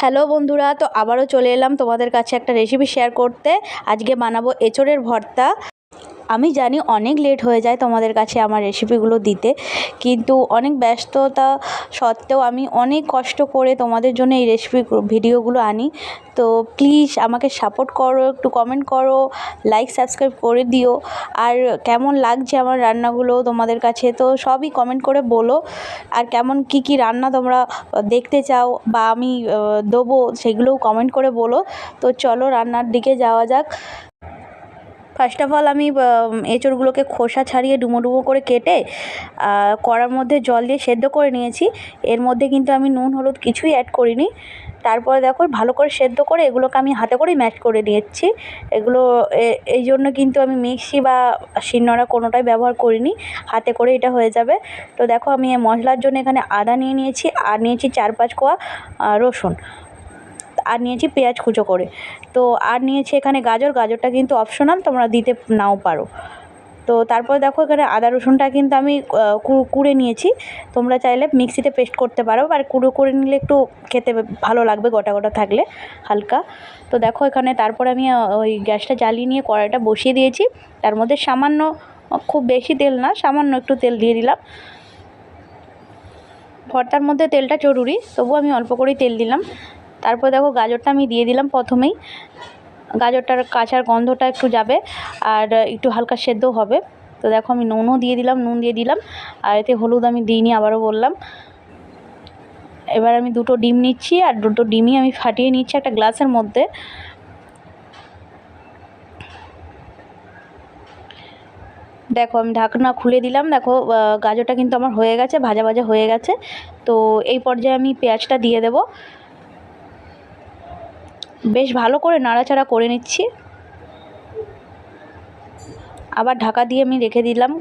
Hello বন্ধুরা, তো আবারও চলে এলাম তোমাদের কাছে একটা রেসিপি শেয়ার করতে। আজকে বানাবো এঁচোড়ের ভর্তা। আমি জানি অনেক লেট হয়ে যায় তোমাদের কাছে আমার রেসিপিগুলো দিতে, কিন্তু অনেক ব্যস্ততা সত্ত্বেও আমি অনেক কষ্ট করে তোমাদের জন্য এই রেসিপি ভিডিওগুলো আনি। তো প্লিজ আমাকে সাপোর্ট করো, একটু কমেন্ট করো, লাইক সাবস্ক্রাইব করে দিও। আর কেমন লাগছে আমার রান্নাগুলো তোমাদের কাছে, তো সবই কমেন্ট করে বলো। আর কেমন কি রান্না তোমরা দেখতে চাও বা আমি দেবো, সেগুলোও কমেন্ট করে বলো। তো চলো রান্নার দিকে যাওয়া যাক। ফার্স্ট অফ অল আমি এঁচোড়গুলোকে খোসা ছাড়িয়ে ডুমো ডুমো করে কেটে কড়ার মধ্যে জল দিয়ে সেদ্ধ করে নিয়েছি। এর মধ্যে কিন্তু আমি নুন হলুদ কিছুই অ্যাড করিনি। তারপরে দেখো ভালো করে সেদ্ধ করে এগুলোকে আমি হাতে করেই ম্যাশ করে নিয়েছি। এগুলো এই জন্য কিন্তু আমি মিক্সি বা শিলনোড়া কোনোটাই ব্যবহার করিনি, হাতে করে এটা হয়ে যাবে। তো দেখো আমি এই মশলার জন্য এখানে আদা নিয়ে নিয়েছি, আর নিয়েছি 4-5 কোয়া রসুন, আর নিয়েছি পেঁয়াজ কুচো করে। তো আর নিয়েছি এখানে গাজরটা কিন্তু অপশনাল, তোমরা দিতে নাও পারো। তো তারপর দেখো এখানে আদা রসুনটা কিন্তু আমি কুড়ে নিয়েছি। তোমরা চাইলে মিক্সিতে পেস্ট করতে পারো, আর কুড়ো করে নিলে একটু খেতে ভালো লাগবে গোটা গোটা থাকলে হালকা। তো দেখো এখানে তারপর আমি ওই গ্যাসটা জ্বালিয়ে নিয়ে কড়াইটা বসিয়ে দিয়েছি। তার মধ্যে সামান্য, খুব বেশি তেল না, সামান্য একটু তেল দিয়ে দিলাম। ভর্তার মধ্যে তেলটা জরুরি, তবু আমি অল্প করেই তেল দিলাম। তারপর দেখো গাজরটা আমি দিয়ে দিলাম প্রথমেই। গাজরটার কাঁচার গন্ধটা একটু যাবে আর একটু হালকা সেদ্ধ হবে। তো দেখো আমি নুন দিয়ে দিলাম, আর এতে হলুদ আমি দিইনি, আবারও বললাম। এবার আমি 2টো ডিম নিচ্ছি, আর 2টো ডিমই আমি ফাটিয়ে নিচ্ছি একটা গ্লাসের মধ্যে। দেখো আমি ঢাকনা খুলে দিলাম। দেখো গাজরটা কিন্তু আমার হয়ে গেছে, ভাজা ভাজা হয়ে গেছে। তো এই পর্যায়ে আমি পেঁয়াজটা দিয়ে দেব। বেশ ভালো করে নাড়াচাড়া করে নিচ্ছি, আবার ঢাকা দিয়ে আমি রেখে দিলাম।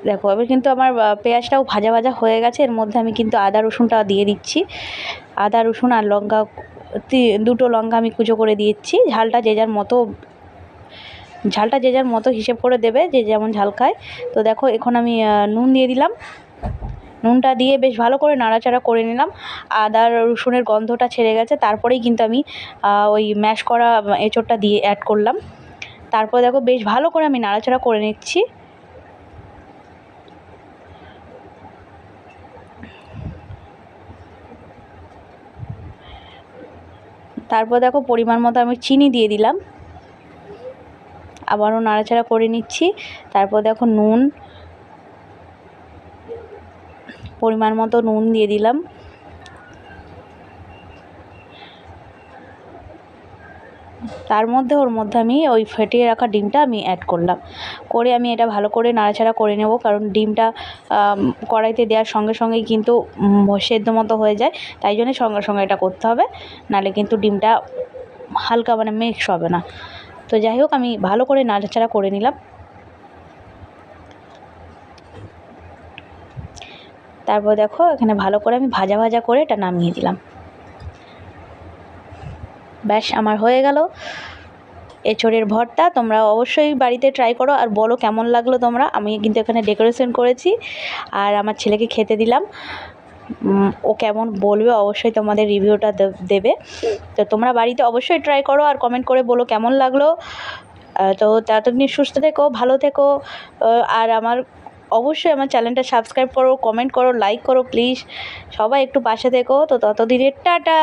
দেখো এবার কিন্তু আমার পেঁয়াজটাও ভাজা ভাজা হয়ে গেছে। এর মধ্যে আমি কিন্তু আদা রসুনটা দিয়ে দিচ্ছি। আদা রসুন আর লঙ্কা, 2টো লঙ্কা আমি কুচো করে দিচ্ছি। ঝালটা যে যার মতো হিসেব করে দেবে, যে যেমন ঝাল খায়। তো দেখো এখন আমি নুন দিয়ে দিলাম। নুনটা দিয়ে বেশ ভালো করে নাড়াচাড়া করে নিলাম। আদা রসুনের গন্ধটা ছেড়ে গেছে, তারপরেই কিন্তু আমি ওই ম্যাশ করা এঁচোড়টা দিয়ে অ্যাড করলাম। তারপর দেখো বেশ ভালো করে আমি নাড়াচাড়া করে নিচ্ছি। তারপর দেখো পরিমাণ মতো আমি চিনি দিয়ে দিলাম, আবারও নাড়াচাড়া করে নিচ্ছি। তারপর দেখো পরিমাণ মতো নুন দিয়ে দিলাম। ওর মধ্যে আমি ওই ফেটিয়ে রাখা ডিমটা আমি অ্যাড করলাম, করে আমি এটা ভালো করে নাড়াচাড়া করে নেব। কারণ ডিমটা কড়াইতে দেওয়ার সঙ্গে সঙ্গেই কিন্তু সেদ্ধ মতো হয়ে যায়, তাই জন্য সঙ্গে সঙ্গে এটা করতে হবে, নাহলে কিন্তু ডিমটা হালকা মিক্স হবে না। তো যাই হোক আমি ভালো করে নাড়াচাড়া করে নিলাম। তারপর দেখো এখানে ভালো করে আমি ভাজা ভাজা করে এটা নামিয়ে দিলাম। ব্যাস আমার হয়ে গেল এঁচোড়ের ভর্তা। তোমরা অবশ্যই বাড়িতে ট্রাই করো আর বলো কেমন লাগলো তোমরা। আমি কিন্তু এখানে ডেকোরেশন করেছি আর আমার ছেলেকে খেতে দিলাম। ও কেমন বলবে, অবশ্যই তোমাদের রিভিউটা দেবে। তো তোমরা বাড়িতে অবশ্যই ট্রাই করো আর কমেন্ট করে বলো কেমন লাগলো। তো ততদিন সুস্থ থেকো, ভালো থেকো। আর অবশ্যই আমার চ্যানেলটা সাবস্ক্রাইব করো, কমেন্ট করো, লাইক করো প্লিজ। সবাই একটু পাশে থেকো। তো ততদিনের টাটা।